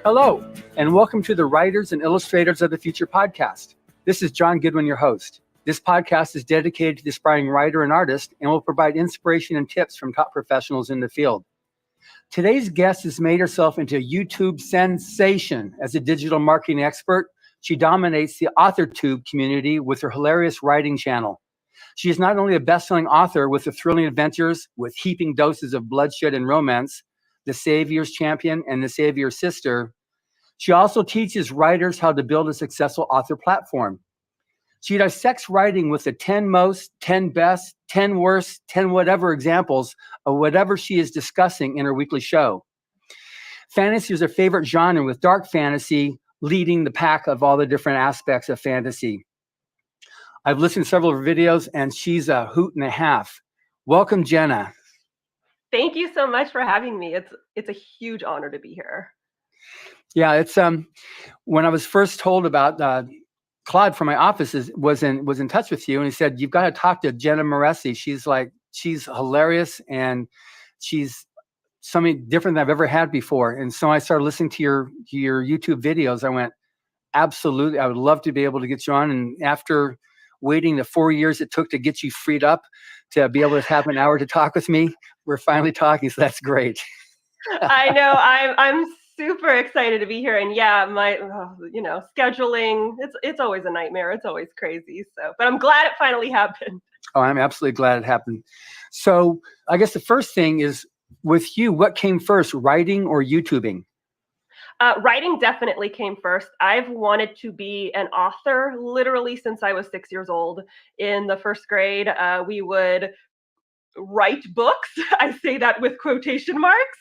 Hello, and welcome to the Writers and Illustrators of the Future podcast. This is John Goodwin, your host. This podcast is dedicated to the aspiring writer and artist and will provide inspiration and tips from top professionals in the field. Today's guest has made herself into a YouTube sensation. As a digital marketing expert, she dominates the AuthorTube community with her hilarious writing channel. She is not only a best-selling author with the thrilling adventures with heaping doses of bloodshed and romance, The Savior's Champion and The Savior's Sister, she also teaches writers how to build a successful author platform. She dissects writing with the 10 most, 10 best, 10 worst, 10 whatever examples of whatever she is discussing in her weekly show. Fantasy is her favorite genre, with dark fantasy leading the pack of all the different aspects of fantasy. I've listened to several of her videos, and she's a hoot and a half. Welcome, Jenna. Thank you so much for having me. It's a huge honor to be here. Yeah, it's when I was first told about Claude from my office was in touch with you, and he said, you've got to talk to Jenna Moreci. She's hilarious, and she's something different than I've ever had before. And so I started listening to your YouTube videos. I went, absolutely, I would love to be able to get you on. And after waiting the 4 years it took to get you freed up to be able to have an hour to talk with me, we're finally talking, so that's great. I know, I'm super excited to be here, and yeah, my scheduling, it's always a nightmare. It's always crazy. But I'm glad it finally happened. Oh, I'm absolutely glad it happened. So I guess the first thing is, with you, what came first, writing or YouTubing? Writing definitely came first. I've wanted to be an author literally since I was 6 years old. In the first grade, we would write books. I say that with quotation marks,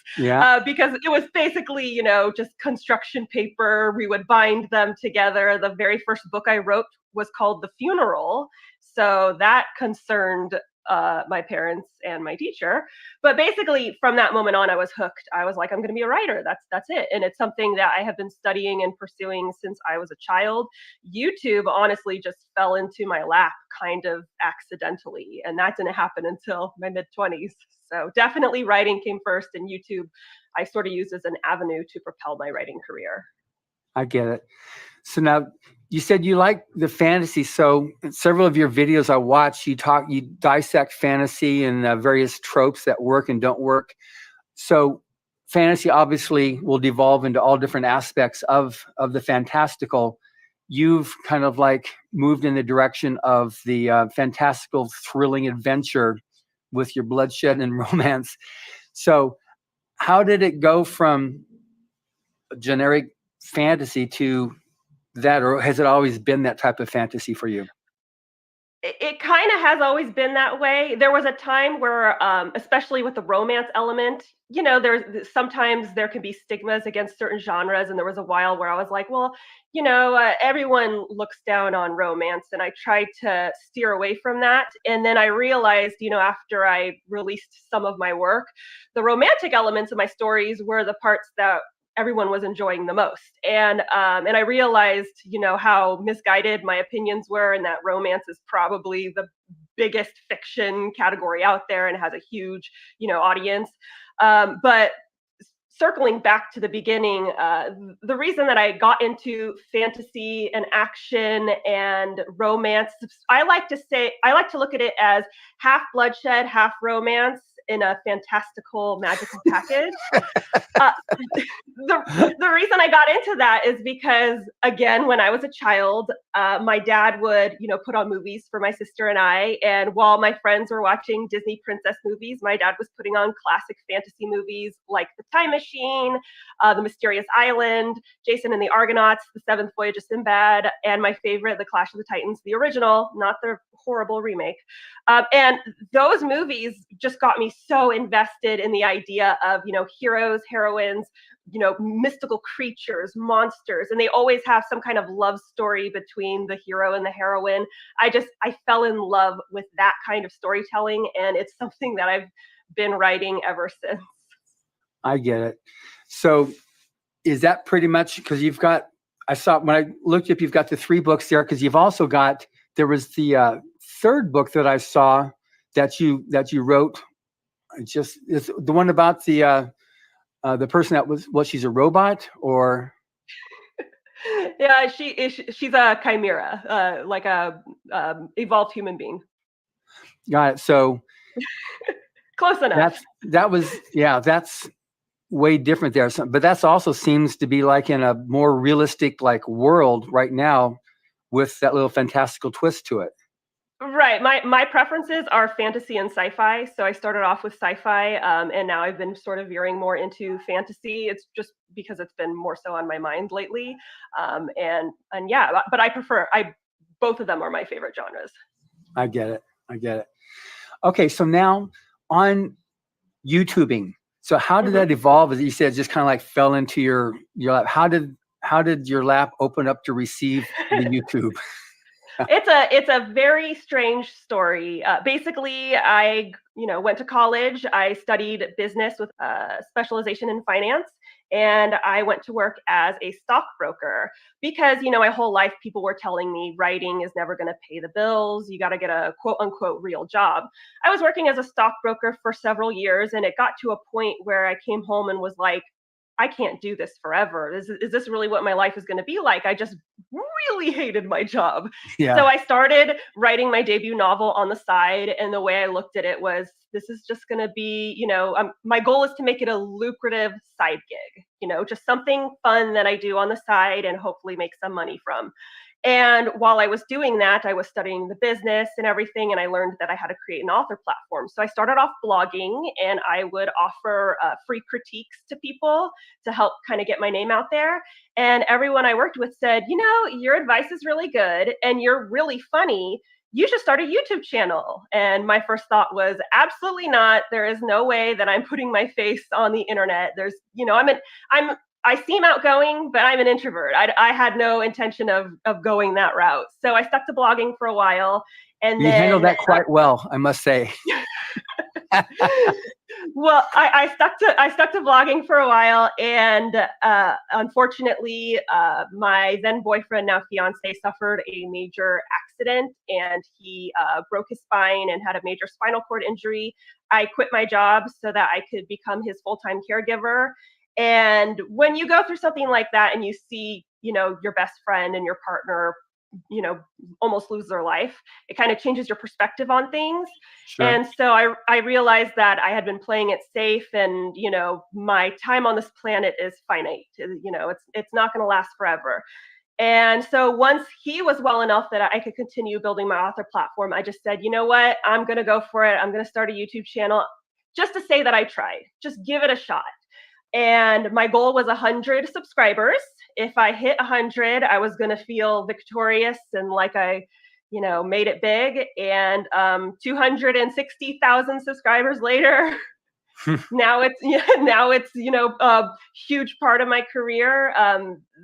because it was basically, just construction paper. We would bind them together. The very first book I wrote was called The Funeral. So that concerned my parents and my teacher. But basically from that moment on, I was hooked. I was like, I'm going to be a writer. That's it. And it's something that I have been studying and pursuing since I was a child. YouTube honestly just fell into my lap kind of accidentally. And that didn't happen until my mid-20s. So definitely writing came first, and YouTube I sort of used as an avenue to propel my writing career. I get it. So now, you said you like the fantasy. So in several of your videos I watch, you dissect fantasy and various tropes that work and don't work. So fantasy obviously will devolve into all different aspects of the fantastical. You've kind of like moved in the direction of the fantastical, thrilling adventure with your bloodshed and romance. So how did it go from generic fantasy to that, or has it always been that type of fantasy for you? It kind of has always been that way. There was a time where, especially with the romance element, sometimes there can be stigmas against certain genres. And there was a while where I was like, well, everyone looks down on romance. And I tried to steer away from that. And then I realized, after I released some of my work, the romantic elements of my stories were the parts that everyone was enjoying the most. And I realized, how misguided my opinions were, and that romance is probably the biggest fiction category out there and has a huge, audience. But circling back to the beginning, the reason that I got into fantasy and action and romance, I like to look at it as half bloodshed, half romance in a fantastical, magical package. The reason I got into that is because, again, when I was a child, my dad would, put on movies for my sister and I. And while my friends were watching Disney princess movies, my dad was putting on classic fantasy movies like The Time Machine, The Mysterious Island, Jason and the Argonauts, The Seventh Voyage of Sinbad, and my favorite, The Clash of the Titans, the original, not the horrible remake. And those movies just got me so invested in the idea of, heroes, heroines, mystical creatures, monsters, and they always have some kind of love story between the hero and the heroine. I fell in love with that kind of storytelling, and it's something that I've been writing ever since. I get it. So is that pretty much, because I saw when I looked up, you've got the 3 books there, because you've also got, there was the 3rd book that I saw that you wrote. It's the one about the person that was, she's a robot, or? Yeah, she's a chimera, like a evolved human being. Got it. So Close enough. that's way different there. But that's also seems to be like in a more realistic like world right now with that little fantastical twist to it. Right. My preferences are fantasy and sci-fi. So I started off with sci-fi, and now I've been sort of veering more into fantasy. It's just because it's been more so on my mind lately. And yeah, but I both of them are my favorite genres. I get it. I get it. Okay, so now on YouTubing. So how did that evolve? As you said, it just kind of like fell into your lap. How did your lap open up to receive the YouTube? It's a very strange story. Basically, I went to college. I studied business with a specialization in finance, and I went to work as a stockbroker because my whole life people were telling me writing is never going to pay the bills. You got to get a quote unquote real job. I was working as a stockbroker for several years, and it got to a point where I came home and was like, I can't do this forever. Is this really what my life is going to be like? I just really hated my job. Yeah. So I started writing my debut novel on the side. And the way I looked at it was, this is just going to be, my goal is to make it a lucrative side gig, just something fun that I do on the side and hopefully make some money from. And while I was doing that, I was studying the business and everything, and I learned that I had to create an author platform. So I started off blogging, and I would offer free critiques to people to help kind of get my name out there. And everyone I worked with said, your advice is really good, and you're really funny. You should start a YouTube channel. And my first thought was, absolutely not. There is no way that I'm putting my face on the internet. I seem outgoing, but I'm an introvert. I had no intention of going that route. So I stuck to blogging for a while. And you handled that quite well, I must say. Well, I stuck to blogging for a while, and unfortunately, my then boyfriend, now fiance, suffered a major accident, and he broke his spine and had a major spinal cord injury. I quit my job so that I could become his full-time caregiver. And when you go through something like that, and you see, your best friend and your partner, almost lose their life, it kind of changes your perspective on things. Sure. And so I realized that I had been playing it safe, and my time on this planet is finite. It's not going to last forever. And so once he was well enough that I could continue building my author platform, I just said, you know what, I'm going to go for it. I'm going to start a YouTube channel just to say that I tried. Just give it a shot. And my goal was 100 subscribers. If I hit 100, I was going to feel victorious and like I, made it big. And 260,000 subscribers later, now it's a huge part of my career.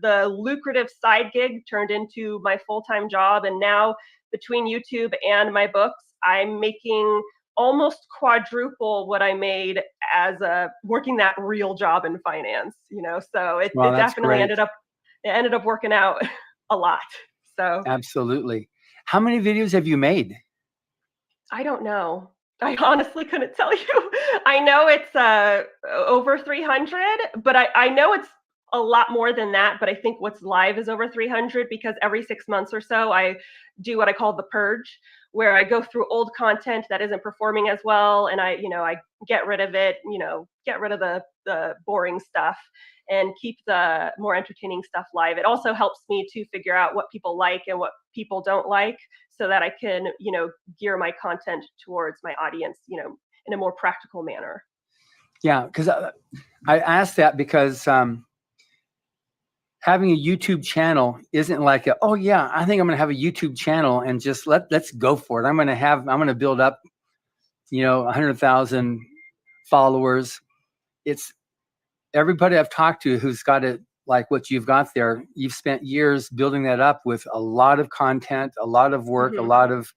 The lucrative side gig turned into my full-time job, and now between YouTube and my books, I'm making almost quadruple what I made as working that real job in finance. So it definitely ended up working out a lot. So absolutely. How many videos have you made? I don't know. I honestly couldn't tell you. I know it's over 300, but I know it's a lot more than that. But I think what's live is over 300 because every 6 months or so, I do what I call the purge, where I go through old content that isn't performing as well, and I get rid of it. Get rid of the boring stuff and keep the more entertaining stuff live. It also helps me to figure out what people like and what people don't like, so that I can, gear my content towards my audience, in a more practical manner. Yeah, because I asked that because having a YouTube channel isn't like oh yeah, I think I'm going to have a YouTube channel and just let's go for it. I'm going to build up, 100,000 followers. It's everybody I've talked to who's got it like what you've got there. You've spent years building that up with a lot of content, a lot of work, a lot of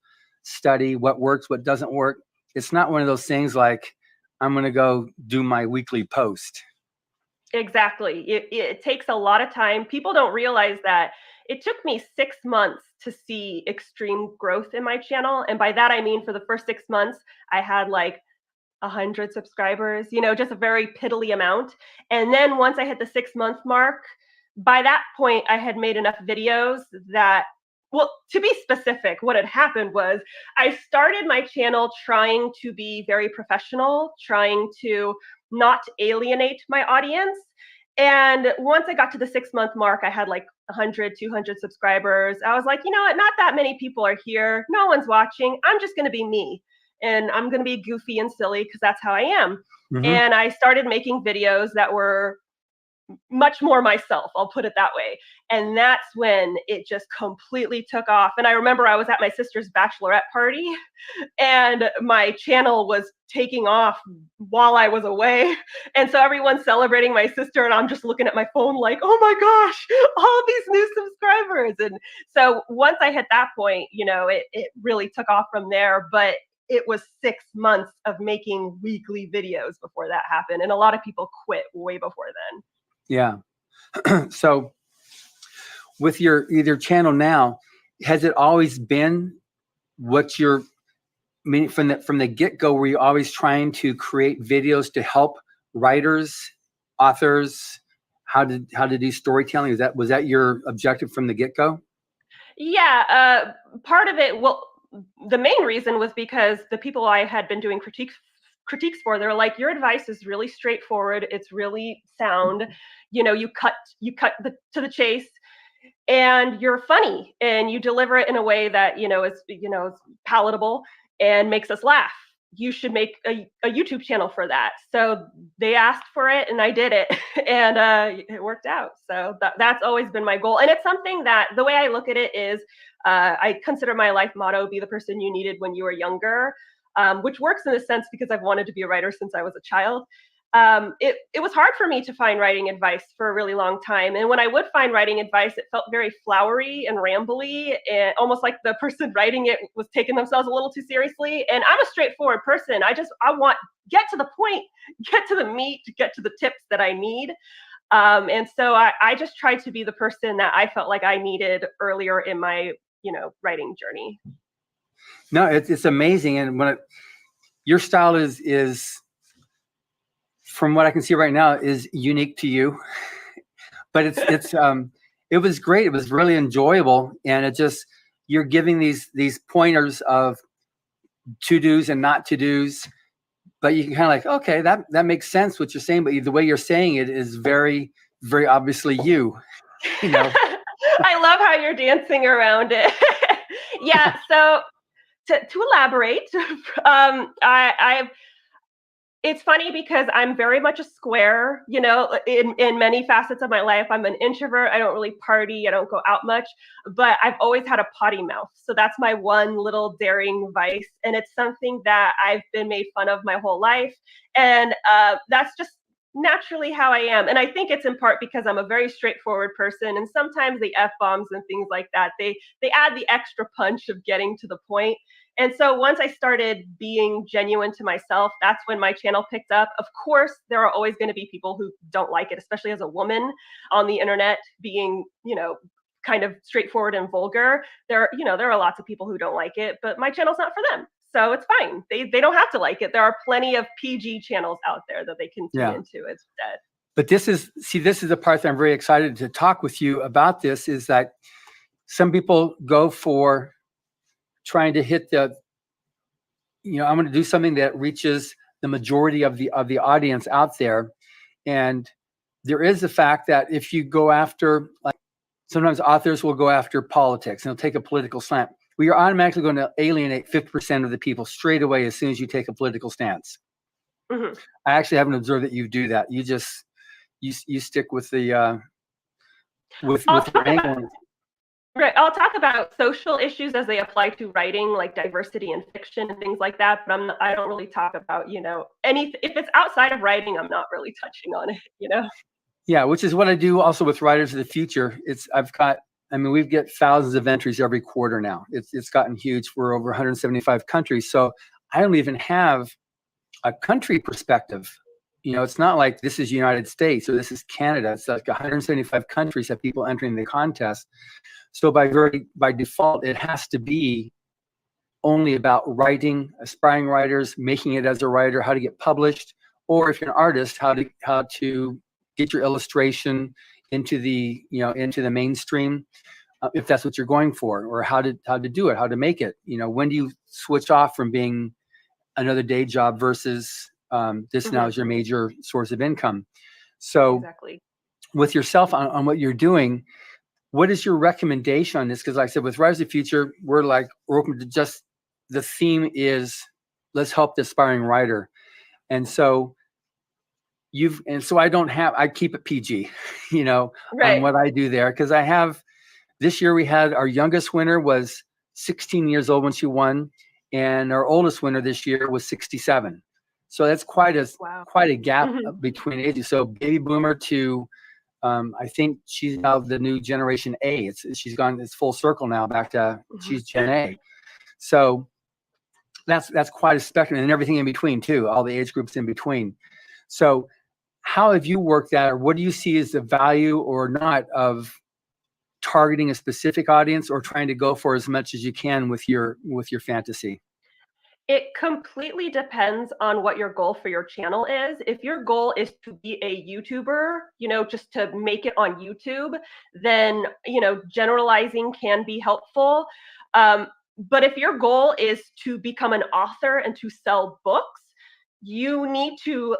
study, what works, what doesn't work. It's not one of those things like I'm going to go do my weekly post. Exactly. It takes a lot of time. People don't realize that it took me 6 months to see extreme growth in my channel. And by that, I mean, for the first 6 months, I had like 100 subscribers, just a very piddly amount. And then once I hit the 6 month mark, by that point, I had made enough videos that, well, to be specific, what had happened was I started my channel trying to be very professional, trying to not alienate my audience. And once I got to the 6-month mark, I had like 100, 200 subscribers. I was like, you know what? Not that many people are here. No one's watching. I'm just going to be me. And I'm going to be goofy and silly because that's how I am. Mm-hmm. And I started making videos that were much more myself, I'll put it that way. And that's when it just completely took off. And I remember I was at my sister's bachelorette party and my channel was taking off while I was away. And so everyone's celebrating my sister and I'm just looking at my phone like, oh my gosh, all these new subscribers. And so once I hit that point, it really took off from there. But it was 6 months of making weekly videos before that happened. And a lot of people quit way before then. Yeah. So with your channel now, has it always been what you're, I mean, from the get-go, were you always trying to create videos to help writers, authors, how to do storytelling? Was that your objective from the get-go? Yeah, part of it, well, the main reason was because the people I had been doing critiques for, they're like, your advice is really straightforward, it's really sound, you cut to the chase, and you're funny, and you deliver it in a way that is palatable and makes us laugh. You should make a YouTube channel for that. So they asked for it and I did it and it worked out. So that's always been my goal. And it's something that the way I look at it is I consider my life motto, be the person you needed when you were younger, which works in a sense because I've wanted to be a writer since I was a child. It was hard for me to find writing advice for a really long time. And when I would find writing advice, it felt very flowery and rambly and almost like the person writing it was taking themselves a little too seriously. And I'm a straightforward person. I want, get to the point, get to the meat, get to the tips that I need. And so I just tried to be the person that I felt like I needed earlier in my, writing journey. No, it's amazing. And your style is, from what I can see right now, is unique to you, but it was great. It was really enjoyable. And you're giving these pointers of to-dos and not to-dos, but you can kind of like, okay, that makes sense what you're saying, but the way you're saying it is very, very obviously you. I love how you're dancing around it. Yeah. So to elaborate, it's funny because I'm very much a square, in many facets of my life. I'm an introvert. I don't really party. I don't go out much, but I've always had a potty mouth. So that's my one little daring vice. And it's something that I've been made fun of my whole life. And that's just naturally how I am. And I think it's in part because I'm a very straightforward person. And sometimes the F-bombs and things like that, they add the extra punch of getting to the point. And so once I started being genuine to myself, that's when my channel picked up. Of course, there are always going to be people who don't like it, especially as a woman on the internet being, kind of straightforward and vulgar. There are lots of people who don't like it, but my channel's not for them. So it's fine. They don't have to like it. There are plenty of PG channels out there that they can tune into instead. But this is the part that I'm very excited to talk with you about. This is that some people go for trying to hit I'm going to do something that reaches the majority of the audience out there. And there is the fact that if you go after, like, sometimes authors will go after politics and they'll take a political slant. Well, you're automatically going to alienate 50% of the people straight away as soon as you take a political stance. Mm-hmm. I actually haven't observed that you do that. You just you stick with the with your angle. Right. I'll talk about social issues as they apply to writing, like diversity in fiction and things like that. But I don't really talk about, anything. If it's outside of writing, I'm not really touching on it, Yeah, which is what I do also with Writers of the Future. We get thousands of entries every quarter now. It's gotten huge. We're over 175 countries. So I don't even have a country perspective. It's not like this is United States or this is Canada. It's like 175 countries have people entering the contest. So by default, it has to be only about writing, aspiring writers, making it as a writer, how to get published, or if you're an artist, how to get your illustration into the into the mainstream, if that's what you're going for, or how to do it, how to make it. When do you switch off from being another day job versus this now is your major source of income? So Exactly. with yourself on what you're doing, what is your recommendation on this? Because like I said, with Rise of the Future, we're open to just, the theme is let's help the aspiring writer. And so I keep it PG, on Right. what I do there. Because this year we had our youngest winner was 16 years old when she won, and our oldest winner this year was 67. So that's quite a gap between ages. So baby boomer to, I think she's now the new generation A. It's full circle now back to she's Gen A. So that's quite a spectrum, and everything in between too, all the age groups in between. So how have you worked that, or what do you see as the value or not of targeting a specific audience, or trying to go for as much as you can with your fantasy? It completely depends on what your goal for your channel is. If your goal is to be a YouTuber, just to make it on YouTube, then, generalizing can be helpful. But if your goal is to become an author and to sell books, you need to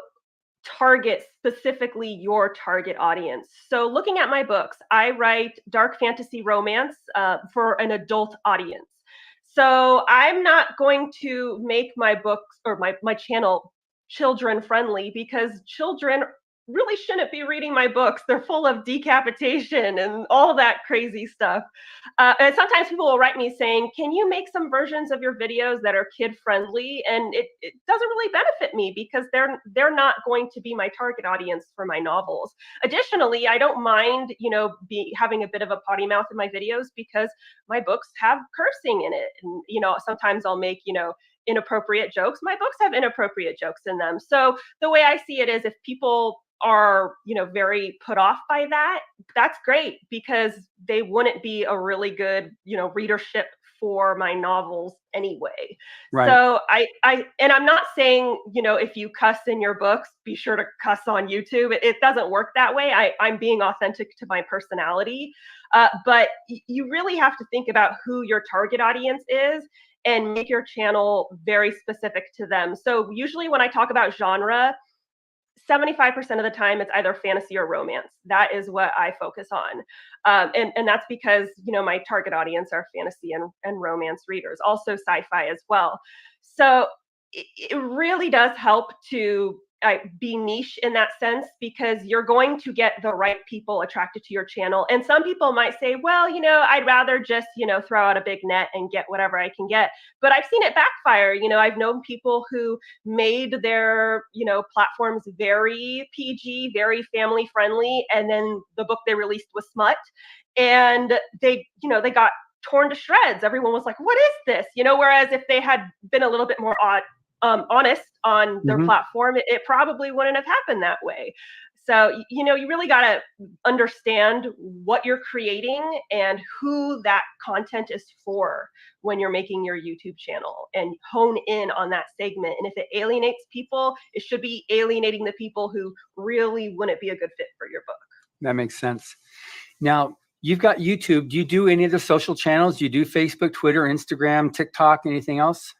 target specifically your target audience. So looking at my books, I write dark fantasy romance for an adult audience. So I'm not going to make my books or my channel children friendly, because children really shouldn't be reading my books. They're full of decapitation and all that crazy stuff. And sometimes people will write me saying, can you make some versions of your videos that are kid friendly? And it doesn't really benefit me, because they're not going to be my target audience for my novels. Additionally, I don't mind, having a bit of a potty mouth in my videos, because my books have cursing in it. And, sometimes I'll make, inappropriate jokes. My books have inappropriate jokes in them. So the way I see it is, if people are, very put off by that, that's great, because they wouldn't be a really good, readership for my novels anyway. Right. So and I'm not saying, if you cuss in your books, be sure to cuss on YouTube. It doesn't work that way. I'm being authentic to my personality. But you really have to think about who your target audience is and make your channel very specific to them. So usually when I talk about genre, 75% of the time it's either fantasy or romance. That is what I focus on. And that's because, my target audience are fantasy and romance readers, also sci-fi as well. So it really does help to be niche in that sense, because you're going to get the right people attracted to your channel. And some people might say, well, I'd rather just, throw out a big net and get whatever I can get. But I've seen it backfire. I've known people who made their, platforms very PG, very family friendly, and then the book they released was smut, and they got torn to shreds. Everyone was like, what is this? Whereas if they had been a little bit more honest on their platform, it probably wouldn't have happened that way. So, you really got to understand what you're creating and who that content is for when you're making your YouTube channel, and hone in on that segment. And if it alienates people, it should be alienating the people who really wouldn't be a good fit for your book. That makes sense. Now, you've got YouTube. Do you do any of the social channels? Do you do Facebook, Twitter, Instagram, TikTok, anything else?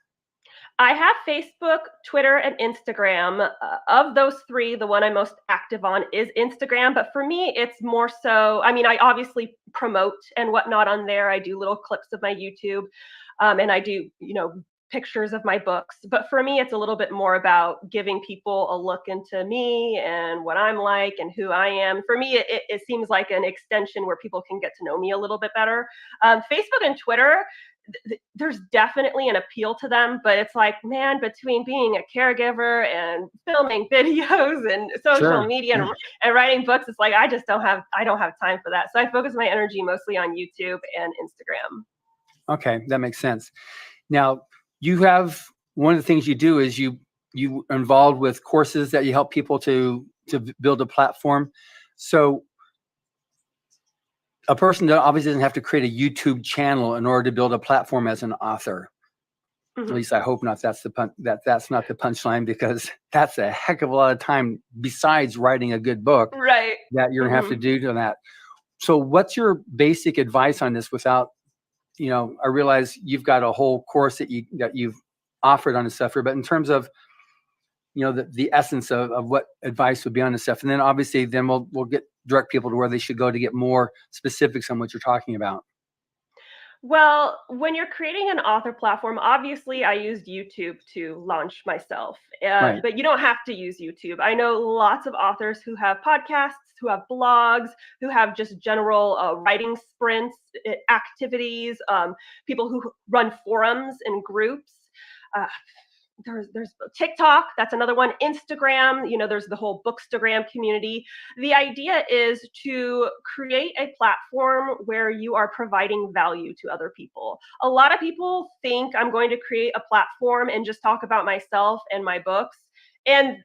I have Facebook, Twitter, and Instagram. Of those three, the one I'm most active on is Instagram. But for me, it's more so, I obviously promote and whatnot on there. I do little clips of my YouTube, and I do, pictures of my books. But for me, it's a little bit more about giving people a look into me and what I'm like and who I am. For me, it seems like an extension where people can get to know me a little bit better. Facebook and Twitter, there's definitely an appeal to them, but it's like, man, between being a caregiver and filming videos and social media and writing books, it's like I don't have time for that. So I focus my energy mostly on YouTube and Instagram. Okay, that makes sense. Now, you have, one of the things you do is you involved with courses that you help people to build a platform. So a person obviously doesn't have to create a YouTube channel in order to build a platform as an author. At least I hope not. That's not the punchline, because that's a heck of a lot of time besides writing a good book Right. that you're gonna have to do to that. So what's your basic advice on this without, I realize you've got a whole course that you've offered on this stuff here, but in terms of, the essence of what advice would be on this stuff. And then obviously we'll direct people to where they should go to get more specifics on what you're talking about. Well, when you're creating an author platform, obviously I used YouTube to launch myself, Right. but you don't have to use YouTube. I know lots of authors who have podcasts, who have blogs, who have just general writing sprints, activities, people who run forums and groups. Uh, there's TikTok, that's another one. Instagram, there's the whole Bookstagram community. The idea is to create a platform where you are providing value to other people. A lot of people think I'm going to create a platform and just talk about myself and my books. And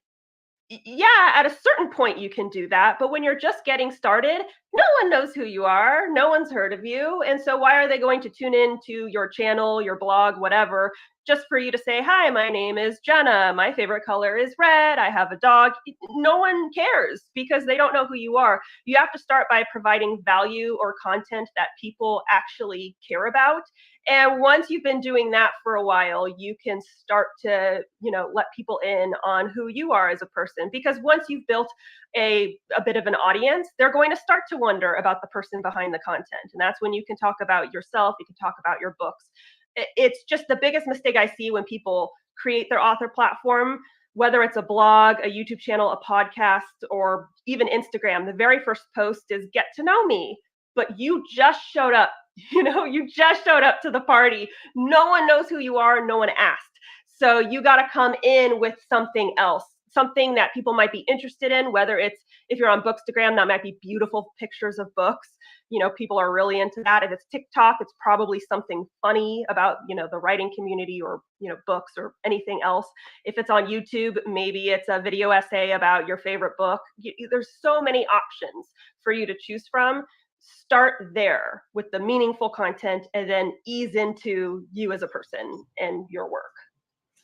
yeah, at a certain point you can do that, but when you're just getting started, no one knows who you are, no one's heard of you, and so why are they going to tune in to your channel, your blog, whatever, just for you to say, hi, my name is Jenna, my favorite color is red, I have a dog? No one cares because they don't know who you are. You have to start by providing value or content that people actually care about. And once you've been doing that for a while, you can start to, let people in on who you are as a person. Because once you've built a bit of an audience, they're going to start to wonder about the person behind the content. And that's when you can talk about yourself, you can talk about your books. It's just the biggest mistake I see when people create their author platform, whether it's a blog, a YouTube channel, a podcast, or even Instagram. The very first post is get to know me, but you just showed up. You just showed up to the party. No one knows who you are. No one asked. So you got to come in with something else, something that people might be interested in, whether it's, if you're on Bookstagram, that might be beautiful pictures of books. People are really into that. If it's TikTok, it's probably something funny about, the writing community or, books or anything else. If it's on YouTube, maybe it's a video essay about your favorite book. There's so many options for you to choose from. Start there with the meaningful content and then ease into you as a person and your work.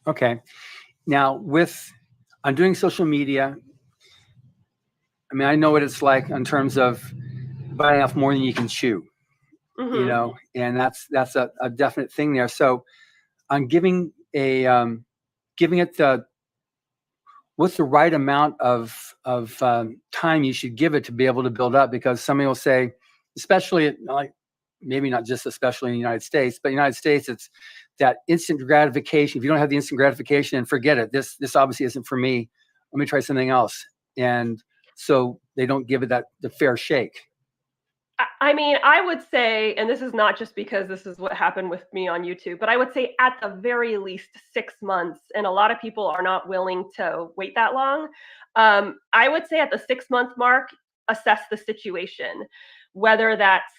Okay. Now I'm doing social media. I mean, I know what it's like in terms of biting off more than you can chew, and that's a definite thing there. So I'm giving it what's the right amount of time you should give it to be able to build up, because somebody will say, especially maybe not just especially in the United States, but United States, it's that instant gratification. If you don't have the instant gratification, and forget it. This obviously isn't for me. Let me try something else. And so they don't give it the fair shake. I mean, I would say, and this is not just because this is what happened with me on YouTube, but I would say at the very least 6 months, and a lot of people are not willing to wait that long. I would say at the 6-month mark, assess the situation, whether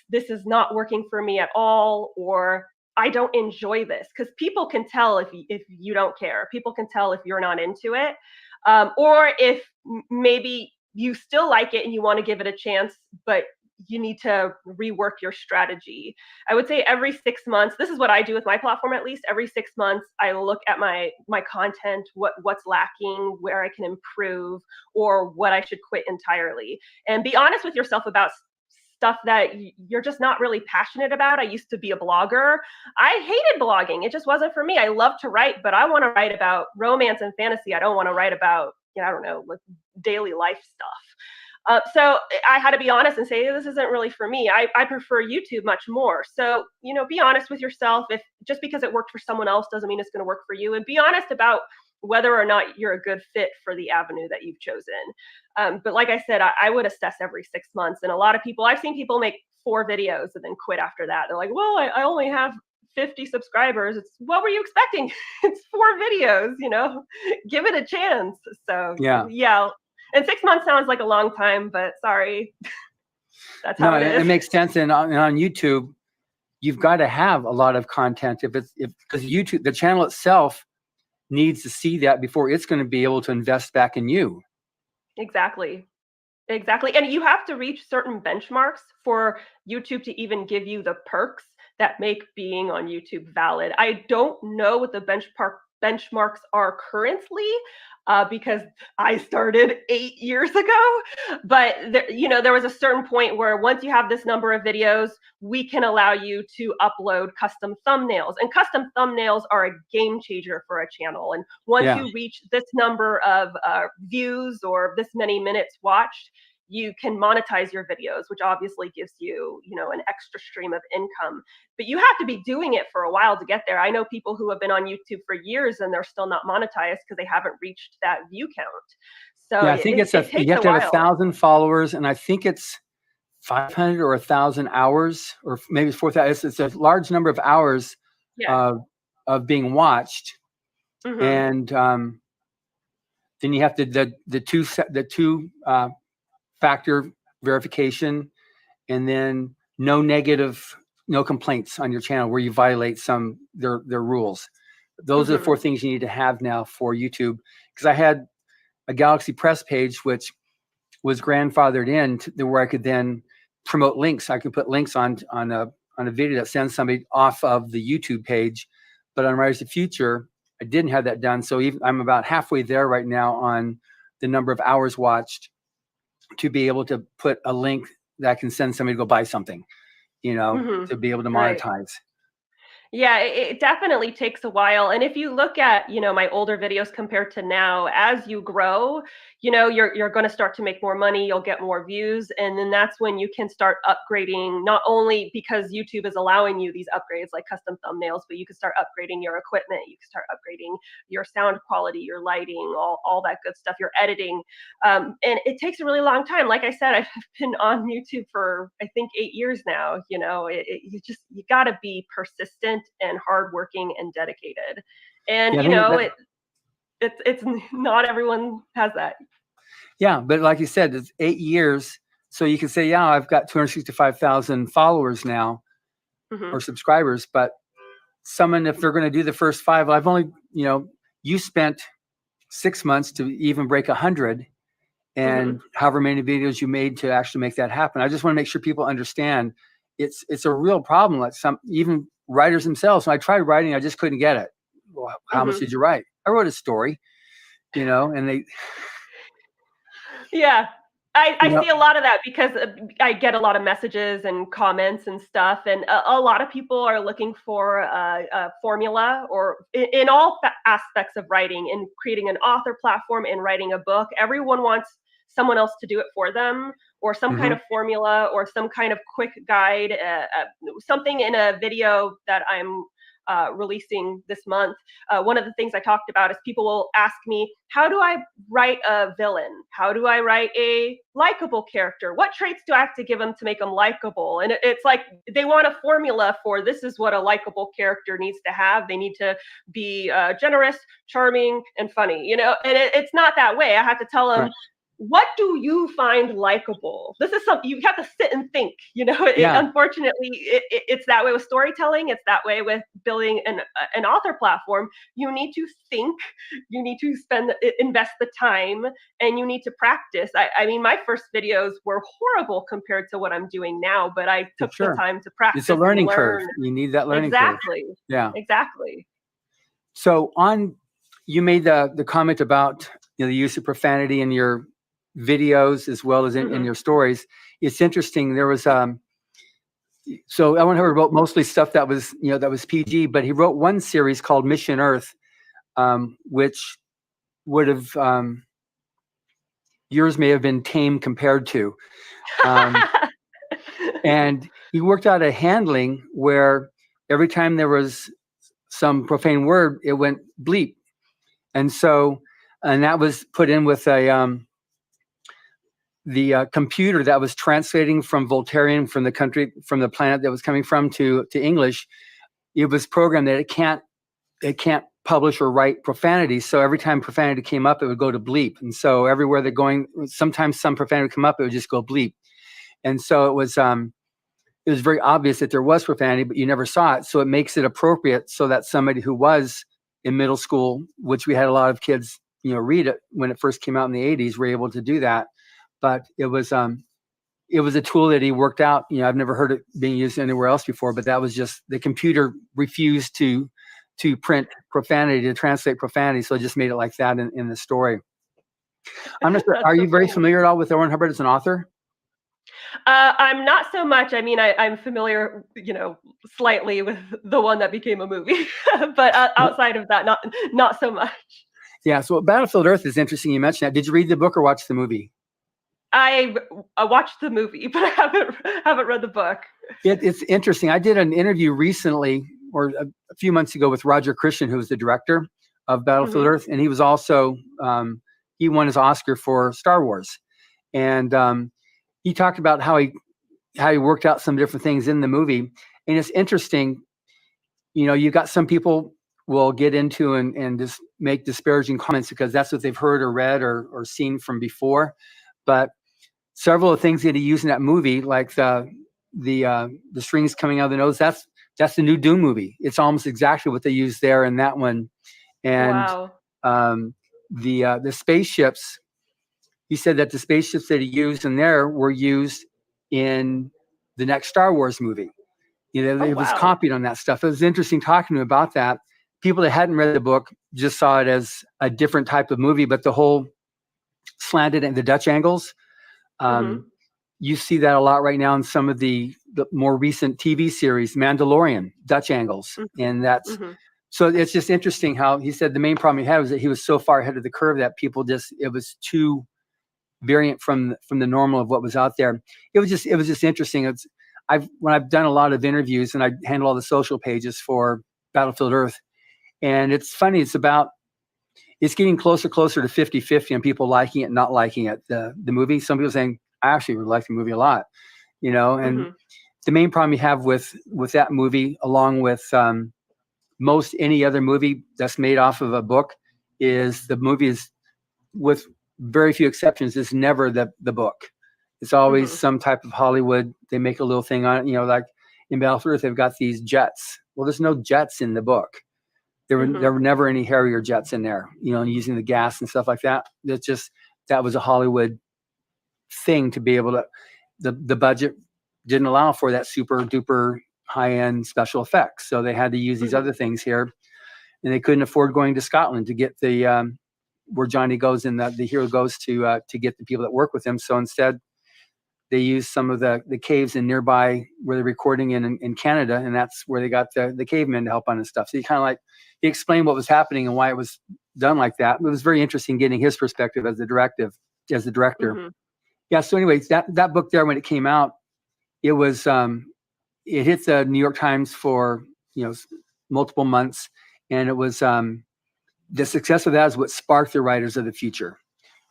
this is not working for me at all, or I don't enjoy this, because people can tell if you don't care. People can tell if you're not into it, or if maybe you still like it and you want to give it a chance, but you need to rework your strategy. I would say every 6 months, this is what I do with my platform, at least every 6 months, I look at my content, what's lacking, where I can improve, or what I should quit entirely. And be honest with yourself about stuff that you're just not really passionate about. I used to be a blogger. I hated blogging. It just wasn't for me. I love to write, but I want to write about romance and fantasy. I don't want to write about, I don't know, like daily life stuff. So I had to be honest and say, this isn't really for me. I prefer YouTube much more. So, be honest with yourself. If just because it worked for someone else doesn't mean it's going to work for you, and be honest about whether or not you're a good fit for the avenue that you've chosen. But like I said, I would assess every 6 months. And a lot of people, I've seen people make 4 videos and then quit after that. They're like, well, I only have 50 subscribers. What were you expecting? It's 4 videos, give it a chance. So yeah. And 6 months sounds like a long time, but sorry. That's how it is. It makes sense. And on YouTube, you've got to have a lot of content because YouTube, the channel itself, needs to see that before it's going to be able to invest back in you. Exactly. And you have to reach certain benchmarks for YouTube to even give you the perks that make being on YouTube valid. I don't know what the benchmarks are currently, because I started 8 years ago. But there was a certain point where once you have this number of videos, we can allow you to upload custom thumbnails. And custom thumbnails are a game changer for a channel. And once Yeah. you reach this number of views or this many minutes watched, you can monetize your videos, which obviously gives you, an extra stream of income. But you have to be doing it for a while to get there. I know people who have been on YouTube for years and they're still not monetized because they haven't reached that view count. So Yeah, I think it takes you have a to have while. 1,000 followers, and I think it's 500 or 1,000 hours, or maybe it's 4,000. It's a large number of hours Yeah. of being watched, Hmm. and then you have to the two factor verification, and then no complaints on your channel where you violate their rules. Those are the 4 things you need to have now for YouTube. Because I had a Galaxy Press page which was grandfathered in where I could then promote links. I could put links on a video that sends somebody off of the YouTube page. But on Rise of the Future, I didn't have that done. So I'm about halfway there right now on the number of hours watched to be able to put a link that can send somebody to go buy something, to be able to Right. monetize. Yeah, it definitely takes a while. And if you look at, my older videos compared to now, as you grow, you're going to start to make more money, you'll get more views. And then that's when you can start upgrading, not only because YouTube is allowing you these upgrades like custom thumbnails, but you can start upgrading your equipment, you can start upgrading your sound quality, your lighting, all that good stuff, your editing. And it takes a really long time. Like I said, I've been on YouTube for, I think, 8 years now. You got to be persistent and hardworking and dedicated. And Yeah, it's not everyone has that. Yeah, but like you said, it's 8 years. So you can say, yeah, I've got 265,000 followers now, or subscribers. But someone, if they're going to do the first 5, I've only, you spent 6 months to even break 100, and however many videos you made to actually make that happen. I just want to make sure people understand it's a real problem. Like even writers themselves, when I tried writing, I just couldn't get it. Well, how much did you write? I wrote a story, and they. Yeah. I see a lot of that because I get a lot of messages and comments and stuff, and a lot of people are looking for a formula, or in all aspects of writing, in creating an author platform, in writing a book. Everyone wants someone else to do it for them, or some kind of formula, or some kind of quick guide, something in a video that I'm releasing this month. One of the things I talked about is people will ask me, how do I write a villain? How do I write a likable character? What traits do I have to give them to make them likable? And it's like they want a formula for, this is what a likable character needs to have. They need to be generous, charming, and funny, and it's not that way. I have to tell them, right, what do you find likable? This is something you have to sit and think. Unfortunately, it's that way with storytelling. It's that way with building an author platform. You need to think. You need to invest the time, and you need to practice. I mean, my first videos were horrible compared to what I'm doing now, but I took the time to practice. It's a learning curve. You need that learning curve. Exactly. Yeah. Exactly. So you made the comment about the use of profanity in your videos as well as in your stories. It's interesting. There was so Ellen Howard wrote mostly stuff that was PG, but he wrote one series called Mission Earth, which would have yours may have been tame compared to, and he worked out a handling where every time there was some profane word, it went bleep, and that was put in with the computer that was translating from Voltairean, from the planet that was coming from, to English. It was programmed that it can't publish or write profanity. So every time profanity came up, it would go to bleep. And so everywhere they're going, sometimes some profanity would come up, it would just go bleep. And so it was very obvious that there was profanity, but you never saw it. So it makes it appropriate so that somebody who was in middle school, which we had a lot of kids, read it when it first came out in the 80s, were able to do that. But it was it was a tool that he worked out. I've never heard it being used anywhere else before, but that was just the computer refused to print profanity, to translate profanity. So it just made it like that in the story. I'm not sure. Are you very familiar at all with Owen Hubbard as an author? I'm not so much. I mean, I'm familiar, slightly with the one that became a movie, but outside of that, not so much. Yeah. So Battlefield Earth is interesting. You mentioned that. Did you read the book or watch the movie? I watched the movie, but I haven't read the book. It's interesting. I did an interview recently, or a few months ago, with Roger Christian, who was the director of Battlefield Mhm. Earth, and he was also he won his Oscar for Star Wars, and he talked about how he worked out some different things in the movie. And it's interesting. You've got some people will get into and just make disparaging comments because that's what they've heard or read or seen from before. But several of the things that he used in that movie, like the strings coming out of the nose, that's the new Doom movie. It's almost exactly what they used there in that one. And Wow. The spaceships, he said that the spaceships that he used in there were used in the next Star Wars movie. Oh, It was wow. copied on that stuff. It was interesting talking to him about that. People that hadn't read the book just saw it as a different type of movie, but the whole slanted and the Dutch angles, Mhm. you see that a lot right now in some of the more recent TV series, Mandalorian, Dutch angles. Mhm. And that's, Mhm. so it's just interesting how he said the main problem he had was that he was so far ahead of the curve that people it was too variant from the normal of what was out there. It was just interesting. When I've done a lot of interviews and I handle all the social pages for Battlefield Earth, and it's funny, it's getting closer to 50-50 on people liking it and not liking it, the movie. Some people saying, I actually really like the movie a lot, and Mhm. the main problem you have with that movie, along with most any other movie that's made off of a book, is the movie is, with very few exceptions, is never the book. It's always Mhm. some type of Hollywood. They make a little thing on it, like in Battlefield Earth, they've got these jets. Well, there's no jets in the book. There Mhm. were never any Harrier jets in there, and using the gas and stuff like that. That was a Hollywood thing to be able to, the budget didn't allow for that super duper high end special effects. So they had to use these Mhm. other things here, and they couldn't afford going to Scotland to get the where Johnny goes and the hero goes to get the people that work with him. So instead, they used some of the caves in nearby where they're recording in Canada, and that's where they got the cavemen to help on and stuff. So he explained what was happening and why it was done like that. It was very interesting getting his perspective as the director. Mhm. Yeah. So anyways, that book there, when it came out, it was it hit the New York Times for multiple months, and it was the success of that is what sparked the writers of the future,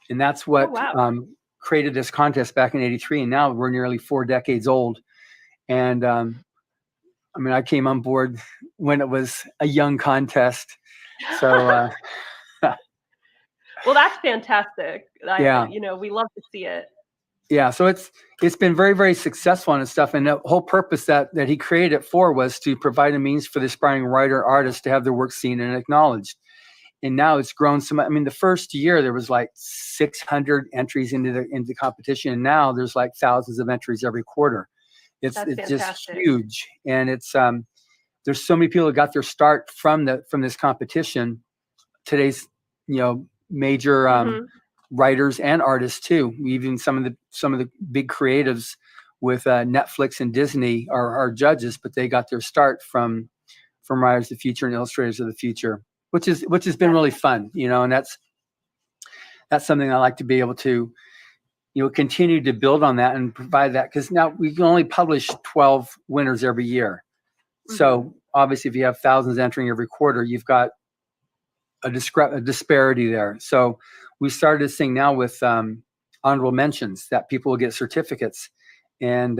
and that's Oh, what wow. created this contest back in '83. And now we're nearly 4 decades old, and I mean, I came on board when it was a young contest, so Well, that's fantastic. yeah. We love to see it. Yeah, so it's been very, very successful and stuff. And the whole purpose that he created it for was to provide a means for the aspiring writer artist to have their work seen and acknowledged. And now it's grown so much. I mean, the first year there was like 600 entries into the competition, and now there's like thousands of entries every quarter. That's It's just fantastic. huge, and it's there's so many people that got their start from this competition. Today's major Mhm. writers and artists too. Even some of the big creatives with Netflix and Disney are judges, but they got their start from Writers of the Future and Illustrators of the Future, which has been really fun, and that's something I like to be able to continue to build on that and provide that, because now we can only publish 12 winners every year. Mhm. So obviously, if you have thousands entering every quarter, you've got a disparity there. So we started this thing now with honorable mentions, that people will get certificates, and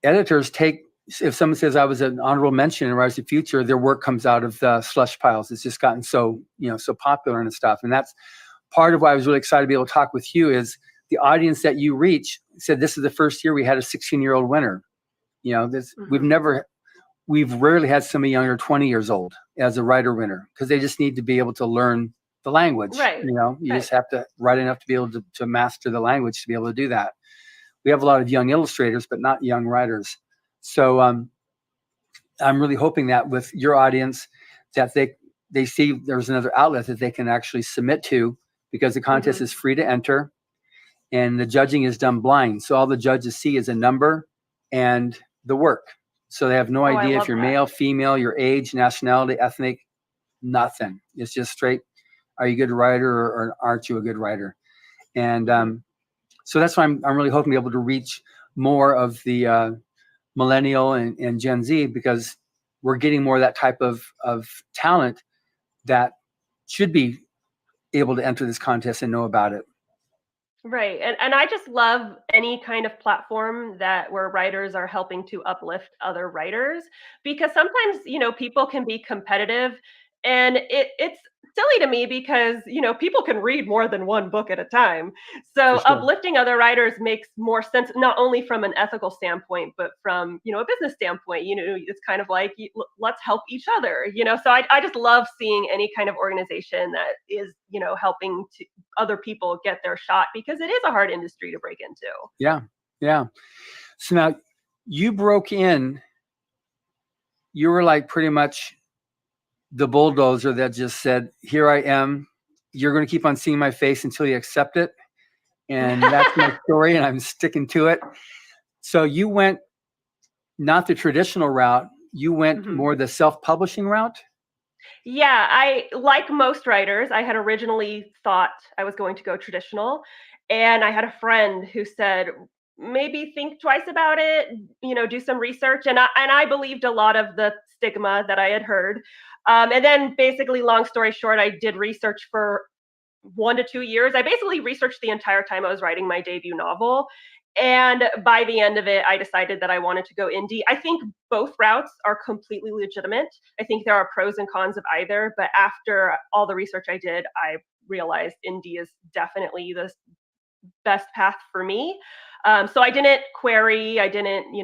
editors take. If someone says I was an honorable mention in Rise of the Future, their work comes out of the slush piles. It's just gotten so popular and stuff, and that's part of why I was really excited to be able to talk with you. Is the audience that you reach said this is the first year we had a 16-year-old winner. Mhm. We've rarely had somebody younger, 20 years old, as a writer winner, because they just need to be able to learn the language. Right. You Right. just have to write enough to be able to master the language to be able to do that. we have a lot of young illustrators, but not young writers. So I'm really hoping that with your audience, that they see there's another outlet that they can actually submit to, because the contest is free to enter and the judging is done blind. So all the judges see is a number and the work. So they have no idea if you're male, female, your age, nationality, ethnic, nothing. It's just straight, are you a good writer or aren't you a good writer? And so that's why I'm really hoping to be able to reach more of the millennial and Gen Z, because we're getting more of that type of talent that should be able to enter this contest and know about it. Right. And I just love any kind of platform where writers are helping to uplift other writers, because sometimes, people can be competitive, and it's silly to me because, people can read more than one book at a time. So For sure. uplifting other writers makes more sense, not only from an ethical standpoint, but from, a business standpoint. It's kind of like, let's help each other, so I just love seeing any kind of organization that is, helping to other people get their shot, because it is a hard industry to break into. Yeah. Yeah. So now you broke in, you were like pretty much the bulldozer that just said, here I am. You're going to keep on seeing my face until you accept it. And that's my story, and I'm sticking to it. So you went not the traditional route. You went more the self-publishing route? Yeah, like most writers, I had originally thought I was going to go traditional. And I had a friend who said, maybe think twice about it, do some research. And I believed a lot of the stigma that I had heard. And then basically, long story short, I did research for 1 to 2 years. I basically researched the entire time I was writing my debut novel. And by the end of it, I decided that I wanted to go indie. I think both routes are completely legitimate. I think there are pros and cons of either. But after all the research I did, I realized indie is definitely the best path for me. So I didn't query, I didn't,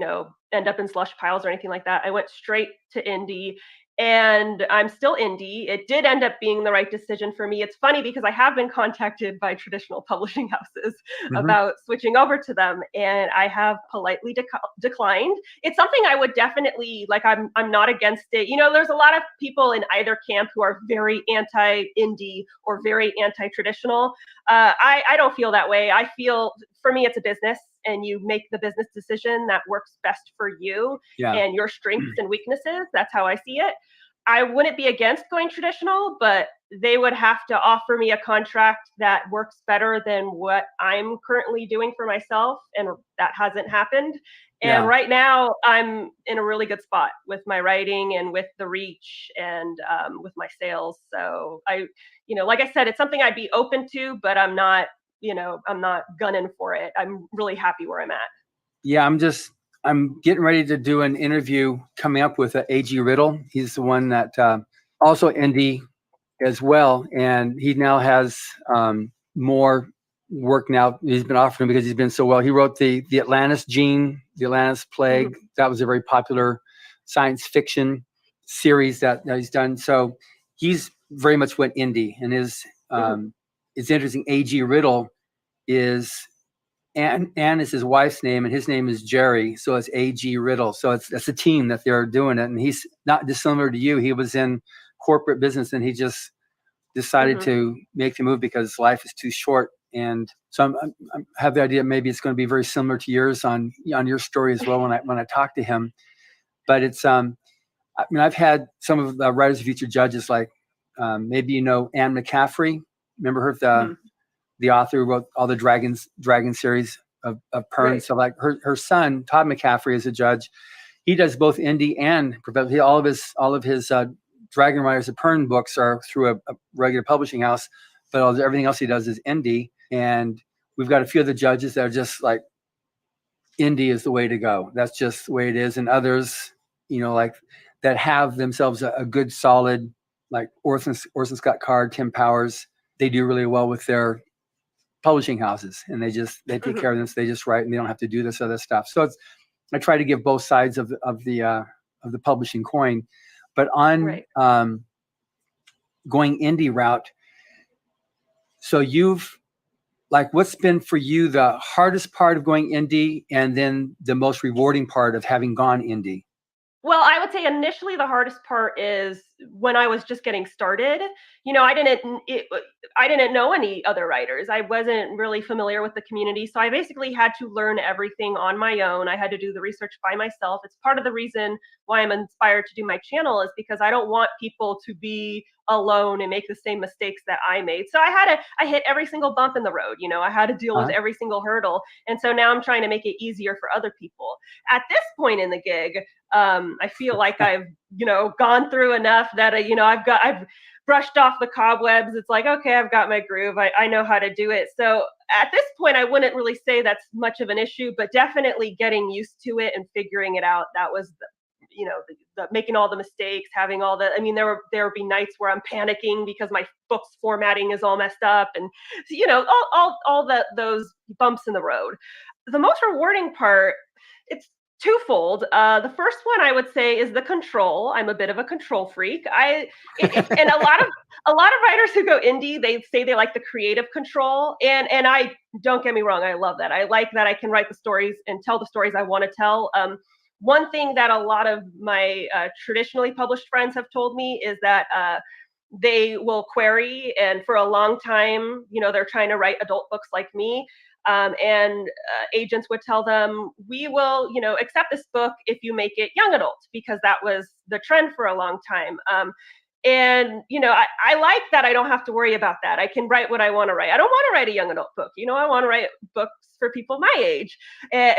end up in slush piles or anything like that. I went straight to indie, and I'm still indie. It did end up being the right decision for me. It's funny because I have been contacted by traditional publishing houses about switching over to them, and I have politely declined. It's something I would definitely like. I'm not against it. There's a lot of people in either camp who are very anti-indie or very anti-traditional. I don't feel that way. I feel, for me, it's a business, and you make the business decision that works best for you and your strengths and weaknesses. That's how I see it. I wouldn't be against going traditional, but they would have to offer me a contract that works better than what I'm currently doing for myself, and that hasn't happened. And right now, I'm in a really good spot with my writing and with the reach and with my sales. So like I said, it's something I'd be open to, but I'm not gunning for it. I'm really happy where I'm at. Yeah, I'm getting ready to do an interview coming up with A.G. Riddle. He's the one that also indie as well. And he now has more work now. He's been offering because he's been so well. He wrote the Atlantis Gene, the Atlantis Plague. That was a very popular science fiction series that he's done. So he's very much went indie. And it's interesting. A.G. Riddle is Anne is his wife's name, and his name is Jerry. So it's A.G. Riddle. So it's a team that they're doing it. And he's not dissimilar to you. He was in corporate business, and he just decided to make the move because life is too short. And so I have the idea maybe it's going to be very similar to yours on your story as well when I talk to him. But it's I've had some of the writers of future judges, like maybe Anne McCaffrey. Remember her, the author who wrote all the Dragon series of Pern. Right. So like her son, Todd McCaffrey, is a judge. He does both indie and all of his Dragon Riders of Pern books are through a regular publishing house, but everything else he does is indie. And we've got a few of the judges that are just like, indie is the way to go. That's just the way it is. And others, like that have themselves a good solid, like Orson Scott Card, Tim Powers, they do really well with their publishing houses, and they take care of them. So they just write, and they don't have to do this other stuff. So I try to give both sides of the publishing coin, but on going indie route. So you've like what's been for you the hardest part of going indie and then the most rewarding part of having gone indie? Well, I would say initially the hardest part is when I was just getting started. I didn't know any other writers. I wasn't really familiar with the community, so I basically had to learn everything on my own. I had to do the research by myself. It's part of the reason why I'm inspired to do my channel, is because I don't want people to be alone and make the same mistakes that I made. So I hit every single bump in the road. I had to deal with every single hurdle, and so now I'm trying to make it easier for other people. At this point in the gig, I feel like I've, gone through enough that, I've brushed off the cobwebs. It's like, okay, I've got my groove. I know how to do it. So at this point, I wouldn't really say that's much of an issue, but definitely getting used to it and figuring it out. That was the making all the mistakes, having all the, there would be nights where I'm panicking because my book's formatting is all messed up, and those bumps in the road. The most rewarding part, it's twofold. The first one I would say is the control. I'm a bit of a control freak. And a lot of writers who go indie, they say they like the creative control, and I, don't get me wrong, I love that. I like that I can write the stories and tell the stories I want to tell. One thing that a lot of my traditionally published friends have told me is that they will query, and for a long time, they're trying to write adult books like me. And agents would tell them, we will, accept this book if you make it young adult, because that was the trend for a long time. And, I like that I don't have to worry about that. I can write what I want to write. I don't want to write a young adult book. I want to write books for people my age,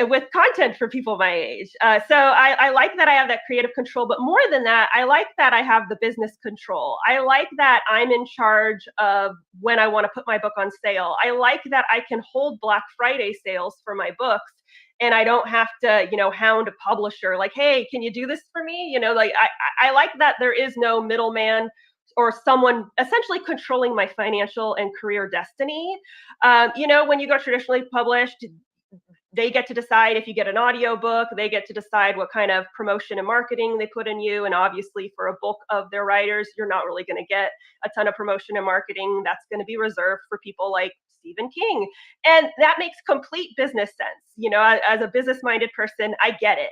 with content for people my age. So I like that I have that creative control. But more than that, I like that I have the business control. I like that I'm in charge of when I want to put my book on sale. I like that I can hold Black Friday sales for my books, and I don't have to, hound a publisher like, hey, can you do this for me? I like that there is no middleman or someone essentially controlling my financial and career destiny. When you go traditionally published, they get to decide if you get an audio book. They get to decide what kind of promotion and marketing they put in you. And obviously for a bulk of their writers, you're not really going to get a ton of promotion and marketing. That's going to be reserved for people like Stephen King. And that makes complete business sense. As a business-minded person, I get it.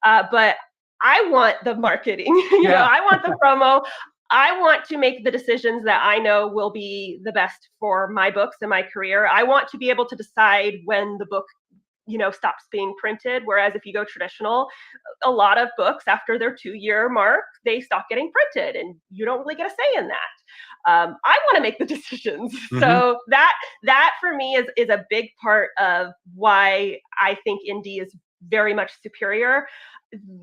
But I want the marketing, I want the promo. I want to make the decisions that I know will be the best for my books and my career. I want to be able to decide when the book stops being printed. Whereas if you go traditional, a lot of books after their 2-year mark, they stop getting printed, and you don't really get a say in that. I want to make the decisions. Mm-hmm. So that for me is a big part of why I think indie is very much superior.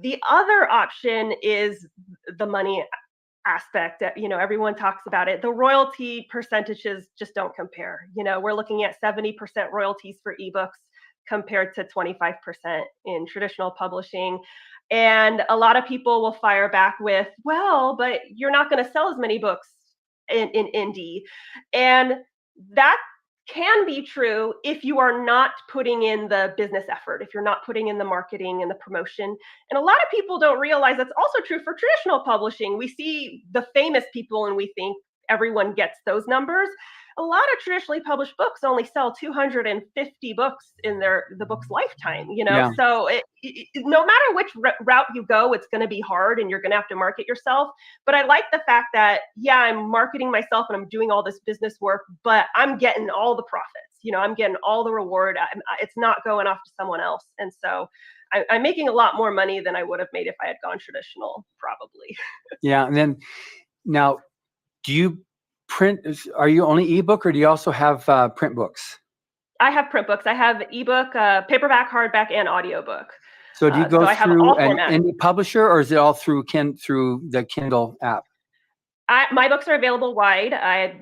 The other option is the money aspect that, everyone talks about it. The royalty percentages just don't compare. We're looking at 70% royalties for ebooks compared to 25% in traditional publishing. And a lot of people will fire back with, well, but you're not going to sell as many books in indie. And that can be true if you are not putting in the business effort, if you're not putting in the marketing and the promotion. And a lot of people don't realize that's also true for traditional publishing. We see the famous people and we think everyone gets those numbers. A lot of traditionally published books only sell 250 books in the book's lifetime, Yeah. So no matter which route you go, it's going to be hard and you're going to have to market yourself. But I like the fact that, yeah, I'm marketing myself and I'm doing all this business work, but I'm getting all the profits. I'm getting all the reward. It's not going off to someone else. And so I'm making a lot more money than I would have made if I had gone traditional, probably. Yeah. And then now, do you print? Are you only ebook, or do you also have print books? I have print books. I have ebook, paperback, hardback, and audiobook. So do you go through an indie publisher, or is it all through the Kindle app? My books are available wide.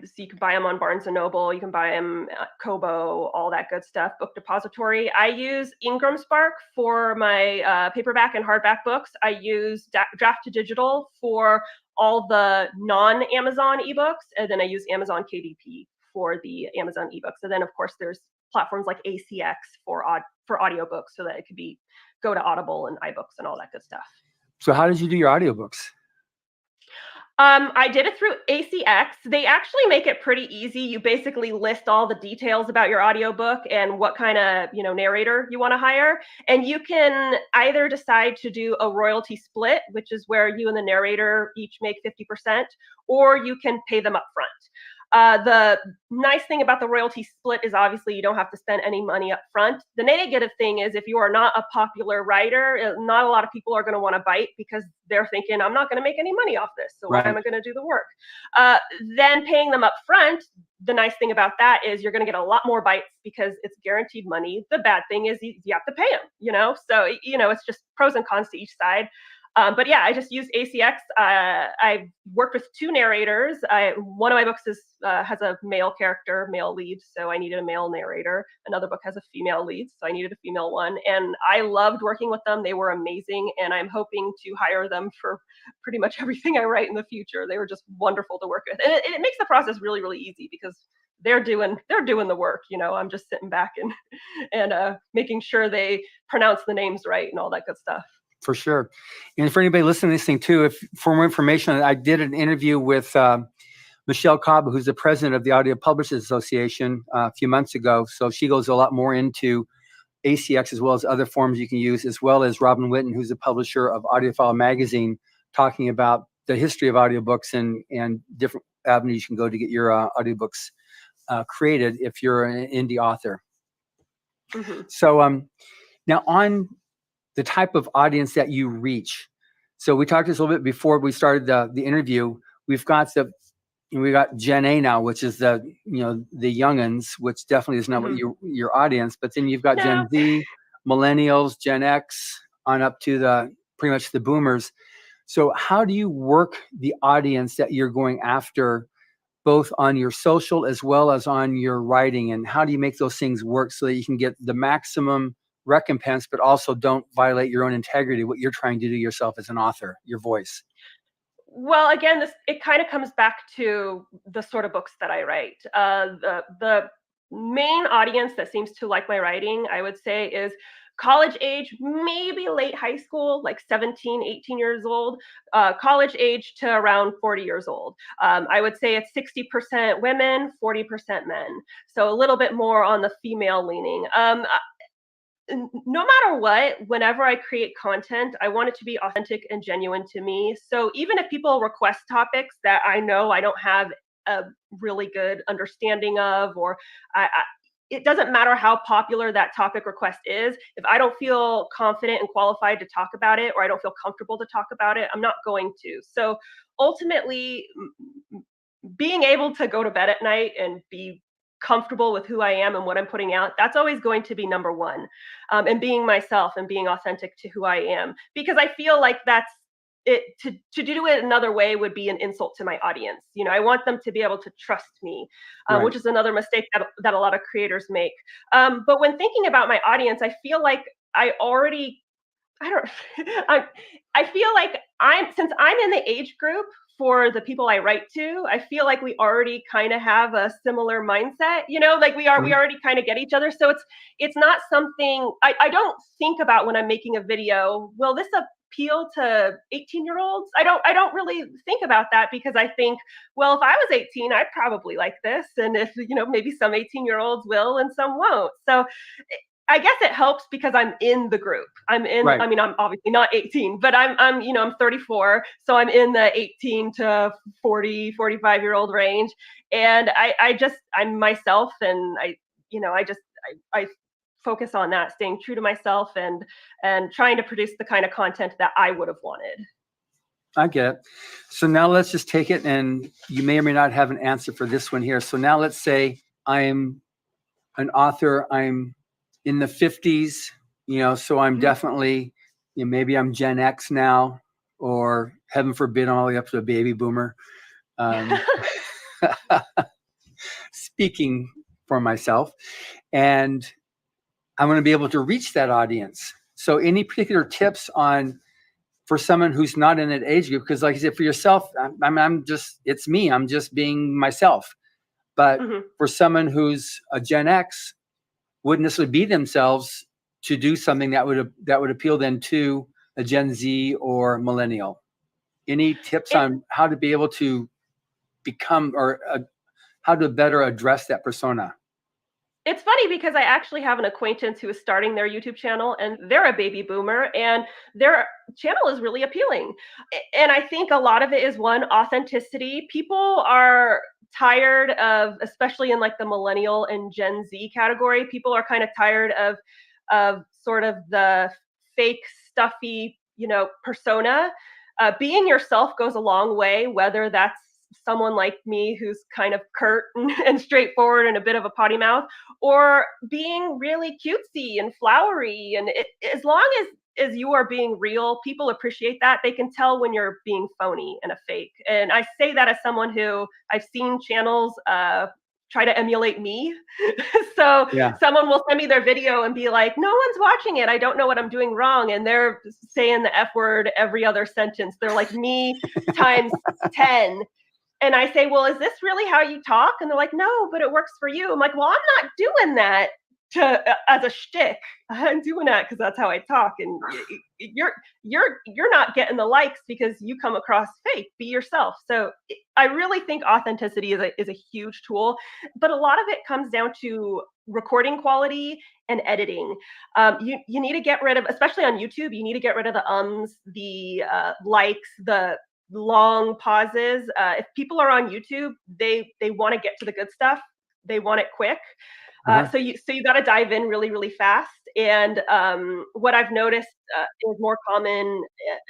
So you can buy them on Barnes & Noble. You can buy them at Kobo, all that good stuff, Book Depository. I use Ingram Spark for my paperback and hardback books. I use Draft to Digital for all the non-Amazon ebooks. And then I use Amazon KDP for the Amazon ebooks. And then, of course, there's platforms like ACX for audiobooks, so that it could go to Audible and iBooks and all that good stuff. So how did you do your audiobooks? I did it through ACX. They actually make it pretty easy. You basically list all the details about your audiobook and what kind of, narrator you want to hire. And you can either decide to do a royalty split, which is where you and the narrator each make 50%, or you can pay them up front. The nice thing about the royalty split is obviously you don't have to spend any money up front. The negative thing is if you are not a popular writer, not a lot of people are going to want to bite because they're thinking, I'm not going to make any money off this, so why am I going to do the work? Then paying them up front, the nice thing about that is you're going to get a lot more bites because it's guaranteed money. The bad thing is you have to pay them, so, it's just pros and cons to each side. But yeah, I just use ACX. I've worked with 2 narrators. One of my books has a male character, male lead, so I needed a male narrator. Another book has a female lead, so I needed a female one. And I loved working with them. They were amazing, and I'm hoping to hire them for pretty much everything I write in the future. They were just wonderful to work with, and it makes the process really, really easy because they're doing the work. I'm just sitting back and making sure they pronounce the names right and all that good stuff. For sure. And for anybody listening to this thing too, if for more information, I did an interview with Michelle Cobb, who's the president of the Audio Publishers Association a few months ago. So she goes a lot more into ACX as well as other forms you can use, as well as Robin Whitten, who's the publisher of Audiophile Magazine, talking about the history of audiobooks and different avenues you can go to get your audiobooks created if you're an indie author. Mm-hmm. So now on the type of audience that you reach. So we talked this a little bit before we started the interview. We got Gen A now, which is the youngins, which definitely is not what your audience. But then you've got Gen Z, Millennials, Gen X, on up to pretty much the boomers. So how do you work the audience that you're going after, both on your social as well as on your writing, and how do you make those things work so that you can get the maximum recompense, but also don't violate your own integrity, what you're trying to do yourself as an author, your voice? Well, again, it kind of comes back to the sort of books that I write. The main audience that seems to like my writing, I would say, is college age, maybe late high school, like 17, 18 years old, college age to around 40 years old. I would say it's 60% women, 40% men. So a little bit more on the female leaning. No matter what, whenever I create content, I want it to be authentic and genuine to me. So even if people request topics that I know I don't have a really good understanding of, or it doesn't matter how popular that topic request is. If I don't feel confident and qualified to talk about it, or I don't feel comfortable to talk about it, I'm not going to. So ultimately, being able to go to bed at night and be comfortable with who I am and what I'm putting out, that's always going to be number one. And being myself and being authentic to who I am, because I feel like that's it. To do it another way would be an insult to my audience. I want them to be able to trust me, right, which is another mistake that a lot of creators make. But when thinking about my audience, I feel like I feel like since I'm in the age group for the people I write to, I feel like we already kind of have a similar mindset, like we already kind of get each other. So it's not something I don't think about when I'm making a video. Will this appeal to 18-year-olds? I don't really think about that, because I think, well, if I was 18, I'd probably like this. And if, maybe some 18-year-olds will and some won't. So I guess it helps because I'm in the group. I'm in, right. I mean, I'm obviously not 18, but I'm 34. So I'm in the 18 to 40, 45-year-old range. And I'm myself, and I focus on that, staying true to myself and trying to produce the kind of content that I would have wanted. I get it. So now let's just take it, and you may or may not have an answer for this one here. So now let's say I'm an author, I'm in the 50s, so I'm definitely, maybe I'm Gen X now, or heaven forbid, I'm all the way up to a baby boomer. Speaking for myself, and I'm going to be able to reach that audience. So any particular tips for someone who's not in that age group? Because like I said, for yourself, it's me, I'm just being myself. But for someone who's a Gen X, wouldn't necessarily be themselves to do something that would appeal then to a Gen Z or millennial. Any tips on how to be able to become or how to better address that persona? It's funny because I actually have an acquaintance who is starting their YouTube channel, and they're a baby boomer, and their channel is really appealing. And I think a lot of it is one, authenticity. People are tired of, especially in like the millennial and Gen Z category, people are kind of tired of sort of the fake, stuffy, persona. Being yourself goes a long way, whether that's someone like me who's kind of curt and straightforward and a bit of a potty mouth, or being really cutesy and flowery. And as long as you are being real, people appreciate that. They can tell when you're being phony and a fake. And I say that as someone who I've seen channels try to emulate me. So Yeah. someone will send me their video and be like, no one's watching it. I don't know what I'm doing wrong. And they're saying the F word every other sentence. They're like me times 10. And I say, well, is this really how you talk? And they're like, no, but it works for you. I'm like, well, I'm not doing that as a shtick. I'm doing that because that's how I talk. And you're not getting the likes because you come across fake. Be yourself. So I really think authenticity is a huge tool, but a lot of it comes down to recording quality and editing. You need to get rid of, especially on YouTube, you need to get rid of the the likes, the long pauses. If people are on YouTube, they want to get to the good stuff. They want it quick. So you got to dive in really, really fast. And what I've noticed is more common,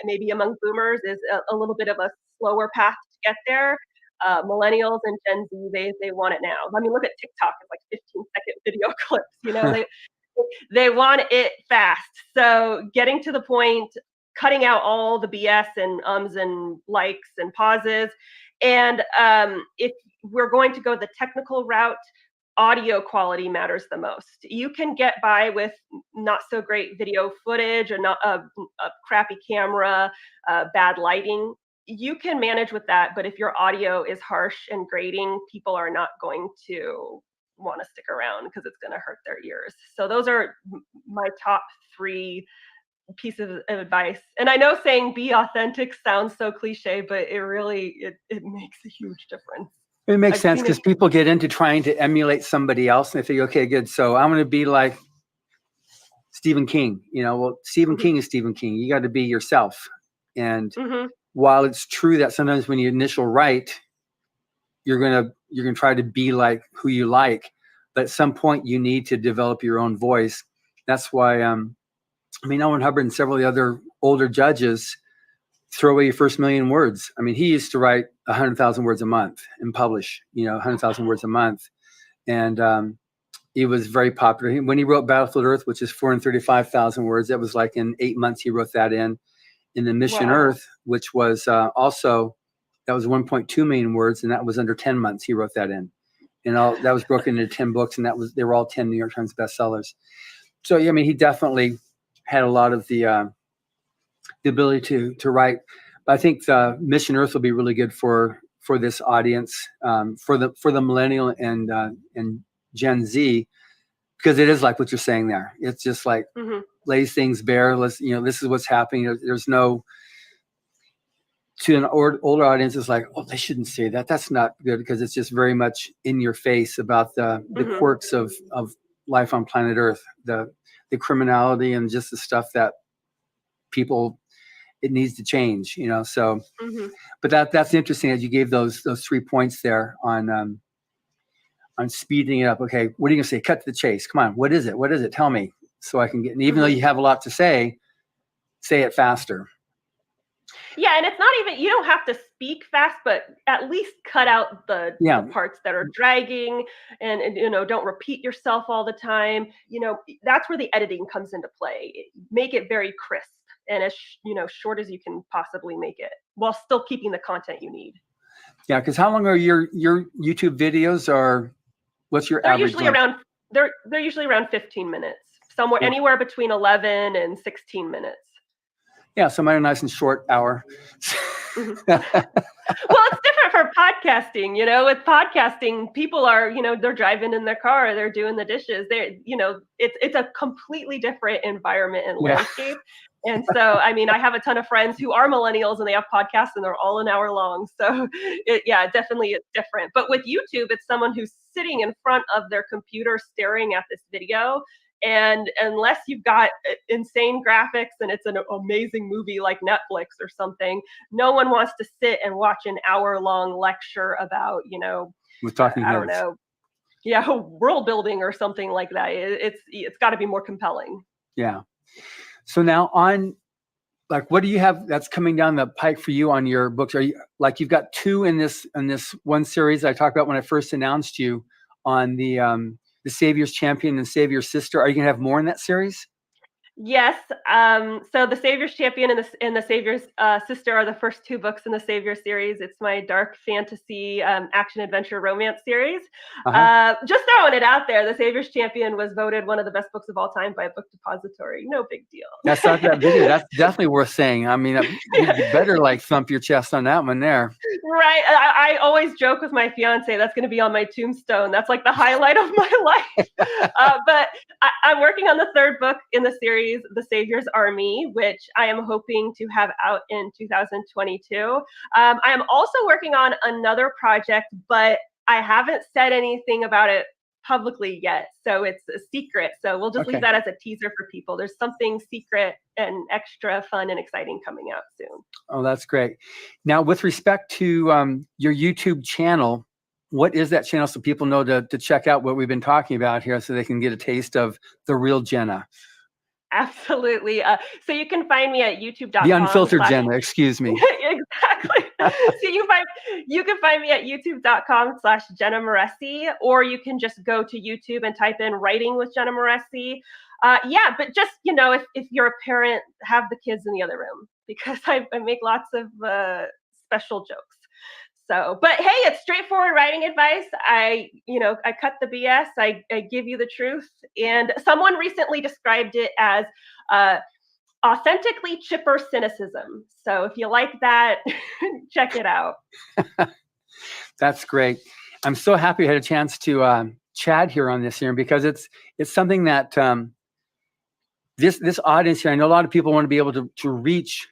maybe among boomers, is a little bit of a slower path to get there. Millennials and Gen Z, they want it now. I mean, look at TikTok. It's like 15-second video clips. They want it fast. So getting to the point, cutting out all the BS and ums and likes and pauses. And if we're going to go the technical route, audio quality matters the most. You can get by with not so great video footage or not a crappy camera, bad lighting. You can manage with that, but if your audio is harsh and grating, people are not going to want to stick around because it's going to hurt their ears. So those are my top 3 pieces of advice. And I know saying be authentic sounds so cliche, but it really it makes a huge difference. It makes sense because people get into trying to emulate somebody else and they think, okay, good. So I'm going to be like Stephen King. Well, Stephen King is Stephen King. You got to be yourself. And while it's true that sometimes when you initial write, you're gonna try to be like who you like, but at some point you need to develop your own voice. That's why Owen Hubbard and several of the other older judges throw away your first million words. I mean, he used to write 100,000 words a month and publish, 100,000 words a month. And he was very popular. When he wrote Battlefield Earth, which is 435,000 words, that was like in 8 months he wrote that in the Mission Earth, which was also, that was 1.2 million words, and that was under 10 months he wrote that in. And that was broken into 10 books, and they were all 10 New York Times bestsellers. So, he definitely had a lot of the ability to write. But I think the Mission Earth will be really good for this audience, for the millennial and Gen Z, because it is like what you're saying there. It's just like lays things bare. This is what's happening. There's no, to an older audience, it's like, oh, they shouldn't say that. That's not good, because it's just very much in your face about the quirks of life on planet Earth, the criminality and just the stuff that people, it needs to change, so, but that's interesting that you gave those 3 points there on speeding it up. Okay. What are you gonna say? Cut to the chase. Come on. What is it? Tell me, so I can get, and even though you have a lot to say it faster. Yeah. And it's not even, you don't have to speak fast, but at least cut out the parts that are dragging and don't repeat yourself all the time. That's where the editing comes into play. Make it very crisp and as short as you can possibly make it, while still keeping the content you need. Yeah, because how long are your YouTube videos? Or what's your average? They're usually around 15 minutes, somewhere anywhere between 11 and 16 minutes. Yeah, so mine are nice and short, hour. Well, it's different for podcasting. With podcasting, people are, they're driving in their car, they're doing the dishes. It's a completely different environment and landscape. And so, I mean, I have a ton of friends who are millennials and they have podcasts and they're all an hour long. So definitely it's different. But with YouTube, it's someone who's sitting in front of their computer staring at this video. And unless you've got insane graphics and it's an amazing movie like Netflix or something, no one wants to sit and watch an hour-long lecture about, with talking I heads. don't know, world building or something like that. It's got to be more compelling. Yeah. So now what do you have that's coming down the pike for you on your books? Are you you've got two in this one series I talked about when I first announced you on the Savior's Champion and Savior's Sister? Are you gonna have more in that series? Yes. So the Savior's Champion and the Savior's Sister are the first two books in the Savior series. It's my dark fantasy action adventure romance series. Just throwing it out there, the Savior's Champion was voted one of the best books of all time by Book Depository. No big deal. I saw that video. That's definitely worth saying. I mean, you better thump your chest on that one there. Right. I always joke with my fiance that's going to be on my tombstone. That's like the highlight of my life. But I'm working on the third book in the series, The Savior's Army, which I am hoping to have out in 2022. I am also working on another project, but I haven't said anything about it publicly yet. So it's a secret. So we'll just leave that as a teaser for people. There's something secret and extra fun and exciting coming out soon. Oh, that's great. Now, with respect to your YouTube channel, what is that channel so people know to check out what we've been talking about here so they can get a taste of the real Jenna? Absolutely. So you can find me at youtube.com. The unfiltered Jenna, excuse me. Exactly. So you can find me at youtube.com/Jenna Moreci, or you can just go to YouTube and type in Writing with Jenna Moreci. But just, if you're a parent, have the kids in the other room because I make lots of special jokes. So, but hey, it's straightforward writing advice. I cut the BS. I give you the truth. And someone recently described it as authentically chipper cynicism. So if you like that, check it out. That's great. I'm so happy I had a chance to chat here on this here because it's something that this audience here, I know a lot of people want to be able to reach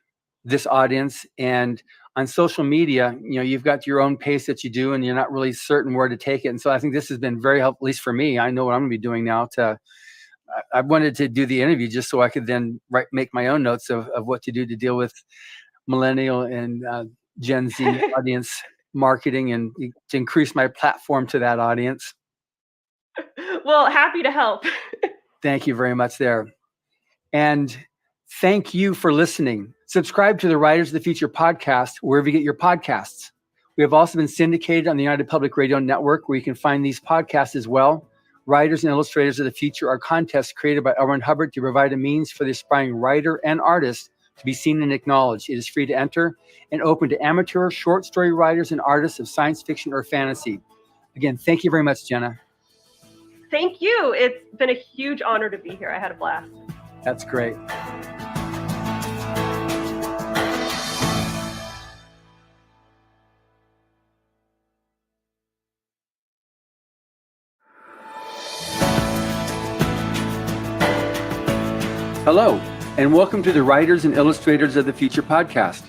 this audience, and on social media, you've got your own pace that you do and you're not really certain where to take it. And so I think this has been very helpful, at least for me. I know what I'm going to be doing now I wanted to do the interview just so I could then make my own notes of what to do to deal with millennial and Gen Z audience marketing and to increase my platform to that audience. Well, happy to help. Thank you very much there. And thank you for listening. Subscribe to the Writers of the Future podcast wherever you get your podcasts. We have also been syndicated on the United Public Radio Network, where you can find these podcasts as well. Writers and Illustrators of the Future are contests created by L. Ron Hubbard to provide a means for the aspiring writer and artist to be seen and acknowledged. It is free to enter and open to amateur short story writers and artists of science fiction or fantasy. Again, thank you very much, Jenna. Thank you. It's been a huge honor to be here. I had a blast. That's great. Hello, and welcome to the Writers and Illustrators of the Future podcast.